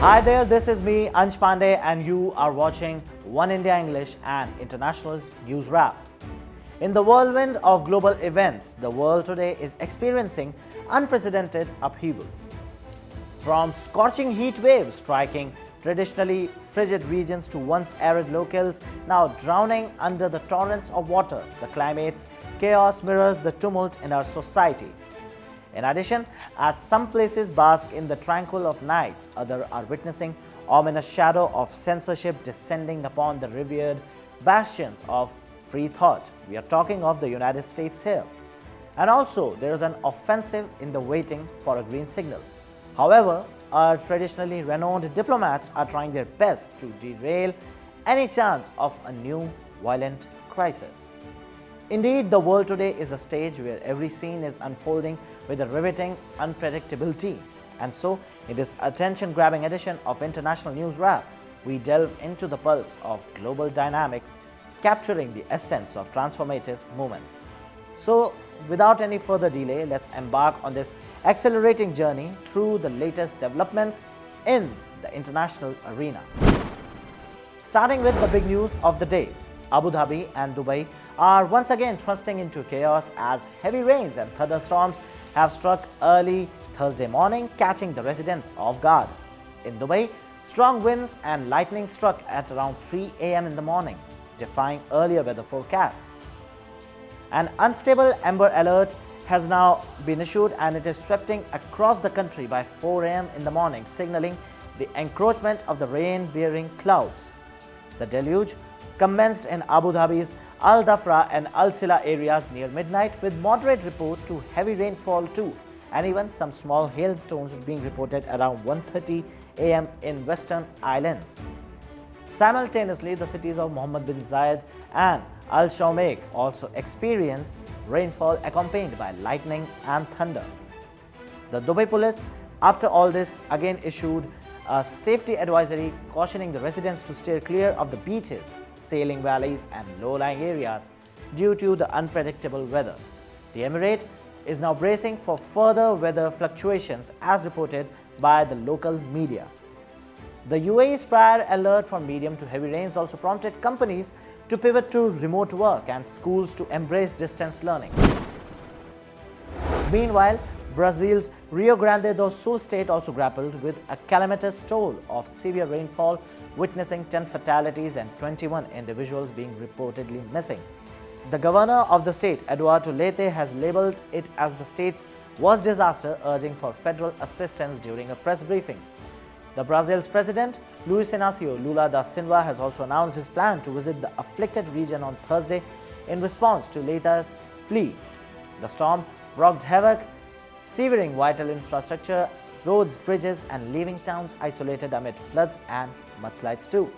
Hi there, this is me, Ansh Pandey, and you are watching One India English and International News Wrap. In the whirlwind of global events, the world today is experiencing unprecedented upheaval. From scorching heat waves striking traditionally frigid regions to once arid locales now drowning under the torrents of water, the climate's chaos mirrors the tumult in our society. In addition, as some places bask in the tranquil of nights, others are witnessing ominous shadow of censorship descending upon the revered bastions of free thought. We are talking of the United States here. And also, there is an offensive in the waiting for a green signal. However, our traditionally renowned diplomats are trying their best to derail any chance of a new violent crisis. Indeed, the world today is a stage where every scene is unfolding with a riveting unpredictability. And so, in this attention-grabbing edition of International News Wrap, we delve into the pulse of global dynamics, capturing the essence of transformative moments. So, without any further delay, let's embark on this accelerating journey through the latest developments in the international arena. Starting with the big news of the day, Abu Dhabi and Dubai are once again thrusting into chaos as heavy rains and thunderstorms have struck early Thursday morning, catching the residents off guard. In Dubai, strong winds and lightning struck at around 3 a.m. in the morning, defying earlier weather forecasts. An unstable amber alert has now been issued and it is sweeping across the country by 4 a.m. in the morning, signaling the encroachment of the rain-bearing clouds. The deluge commenced in Abu Dhabi's Al Dhafra and Al Sila areas near midnight, with moderate report to heavy rainfall too, and even some small hailstones being reported around 1:30 a.m. in western islands. Simultaneously, the cities of Mohammed bin Zayed and Al Shawmeik also experienced rainfall accompanied by lightning and thunder. The Dubai police, after all this, again issued a safety advisory cautioning the residents to steer clear of the beaches, sailing valleys and low-lying areas due to the unpredictable weather. The Emirate is now bracing for further weather fluctuations as reported by the local media. The UAE's prior alert for medium to heavy rains also prompted companies to pivot to remote work and schools to embrace distance learning. Meanwhile, Brazil's Rio Grande do Sul state also grappled with a calamitous toll of severe rainfall, witnessing 10 fatalities and 21 individuals being reportedly missing. The governor of the state, Eduardo Leite, has labeled it as the state's worst disaster, urging for federal assistance during a press briefing. The Brazil's president, Luiz Inácio Lula da Silva, has also announced his plan to visit the afflicted region on Thursday in response to Leite's plea. The storm wreaked havoc, severing vital infrastructure, roads, bridges, and leaving towns isolated amid floods and mudslides too.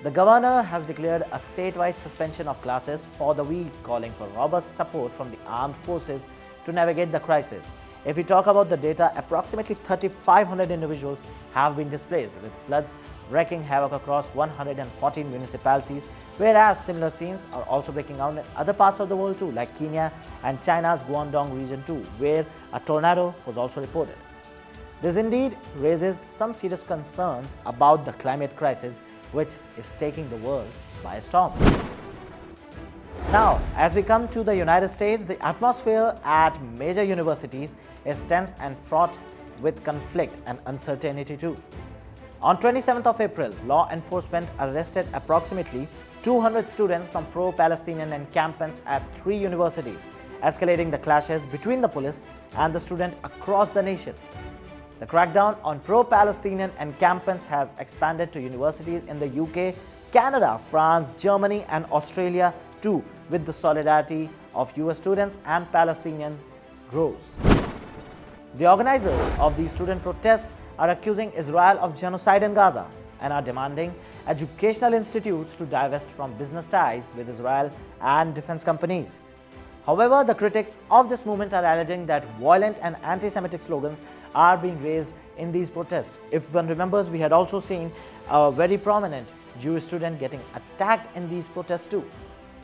The governor has declared a statewide suspension of classes for the week, calling for robust support from the armed forces to navigate the crisis. If we talk about the data, approximately 3,500 individuals have been displaced, with floods wreaking havoc across 114 municipalities, whereas similar scenes are also breaking out in other parts of the world too, like Kenya and China's Guangdong region too, where a tornado was also reported. This indeed raises some serious concerns about the climate crisis, which is taking the world by storm. Now, as we come to the United States, the atmosphere at major universities is tense and fraught with conflict and uncertainty too. On 27th of April, law enforcement arrested approximately 200 students from pro-Palestinian encampments at 3 universities, escalating the clashes between the police and the students across the nation. The crackdown on pro-Palestinian encampments has expanded to universities in the UK, Canada, France, Germany, and Australia too, with the solidarity of US students and Palestinian grows. The organizers of these student protests are accusing Israel of genocide in Gaza and are demanding educational institutes to divest from business ties with Israel and defense companies. However, the critics of this movement are alleging that violent and anti-Semitic slogans are being raised in these protests. If one remembers, we had also seen a very prominent Jewish student getting attacked in these protests too.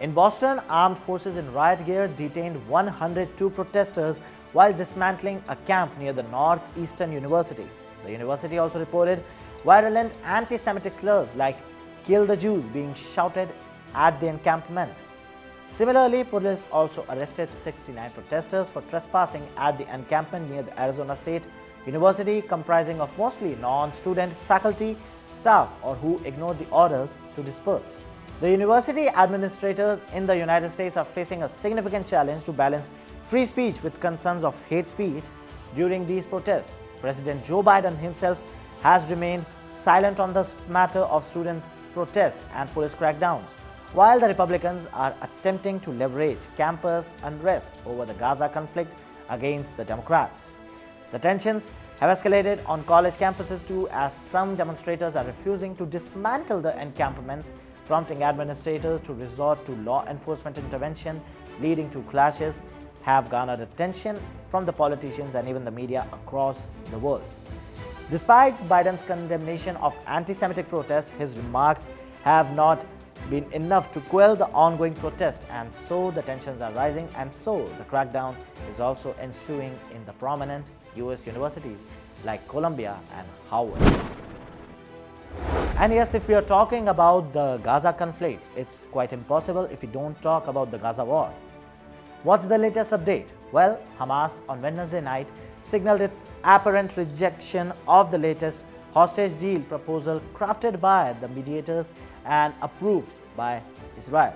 In Boston, armed forces in riot gear detained 102 protesters while dismantling a camp near the Northeastern University. The university also reported virulent anti-Semitic slurs like "Kill the Jews" being shouted at the encampment. Similarly, police also arrested 69 protesters for trespassing at the encampment near the Arizona State University, comprising of mostly non-student faculty, staff, or who ignored the orders to disperse. The university administrators in the United States are facing a significant challenge to balance free speech with concerns of hate speech during these protests. President Joe Biden himself has remained silent on this matter of student protests and police crackdowns, while the Republicans are attempting to leverage campus unrest over the Gaza conflict against the Democrats. The tensions have escalated on college campuses too, as some demonstrators are refusing to dismantle the encampments, prompting administrators to resort to law enforcement intervention, leading to clashes have garnered attention from the politicians and even the media across the world. Despite Biden's condemnation of anti-Semitic protests, his remarks have not been enough to quell the ongoing protest, and so the tensions are rising, and so the crackdown is also ensuing in the prominent US universities like Columbia and Howard. And yes, if we are talking about the Gaza conflict, it's quite impossible if we don't talk about the Gaza War. What's the latest update? Well, Hamas on Wednesday night signaled its apparent rejection of the latest hostage deal proposal crafted by the mediators and approved by Israel.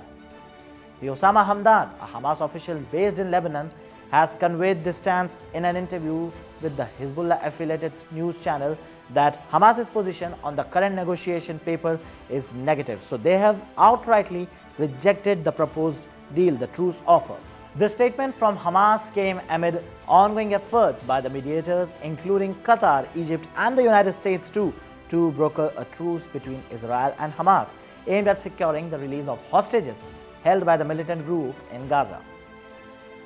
The Osama Hamdan, a Hamas official based in Lebanon, has conveyed this stance in an interview with the Hezbollah-affiliated news channel that Hamas's position on the current negotiation paper is negative. So they have outrightly rejected the proposed deal, the truce offer. The statement from Hamas came amid ongoing efforts by the mediators, including Qatar, Egypt, and the United States too, to broker a truce between Israel and Hamas, aimed at securing the release of hostages held by the militant group in Gaza.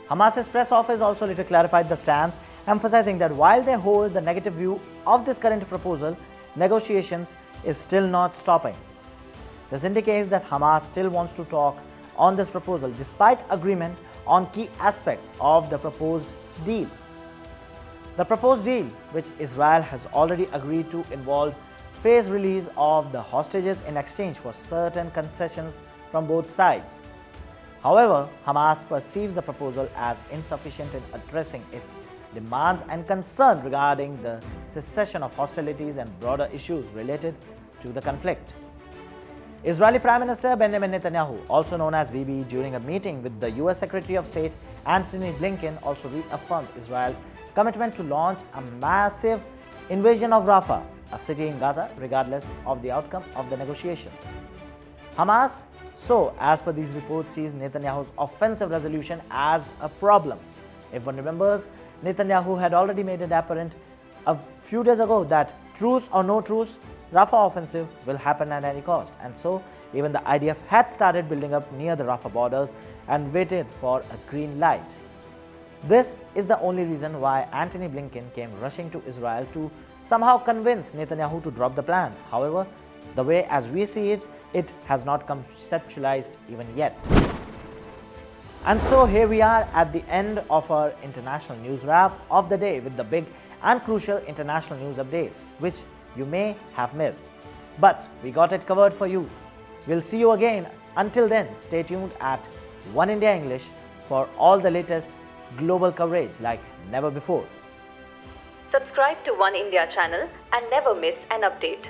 Hamas's press office also later clarified the stance, emphasizing that while they hold the negative view of this current proposal, negotiations is still not stopping. This indicates that Hamas still wants to talk on this proposal despite agreement on key aspects of the proposed deal. The proposed deal, which Israel has already agreed to, involved phased release of the hostages in exchange for certain concessions from both sides. However, Hamas perceives the proposal as insufficient in addressing its demands and concern regarding the cessation of hostilities and broader issues related to the conflict. Israeli Prime Minister Benjamin Netanyahu, also known as Bibi, during a meeting with the US Secretary of State Antony Blinken, also reaffirmed Israel's commitment to launch a massive invasion of Rafah, a city in Gaza, regardless of the outcome of the negotiations. Hamas, so as per these reports, sees Netanyahu's offensive resolution as a problem. If one remembers, Netanyahu had already made it apparent a few days ago that truce or no truce, Rafah offensive will happen at any cost, and so even the IDF had started building up near the Rafah borders and waited for a green light. This is the only reason why Antony Blinken came rushing to Israel to somehow convince Netanyahu to drop the plans. However, the way as we see it, it has not conceptualized even yet. And so here we are at the end of our international news wrap of the day with the big and crucial international news updates, which you may have missed. But we got it covered for you. We'll see you again. Until then, stay tuned at One India English for all the latest global coverage like never before. Subscribe to One India channel and never miss an update.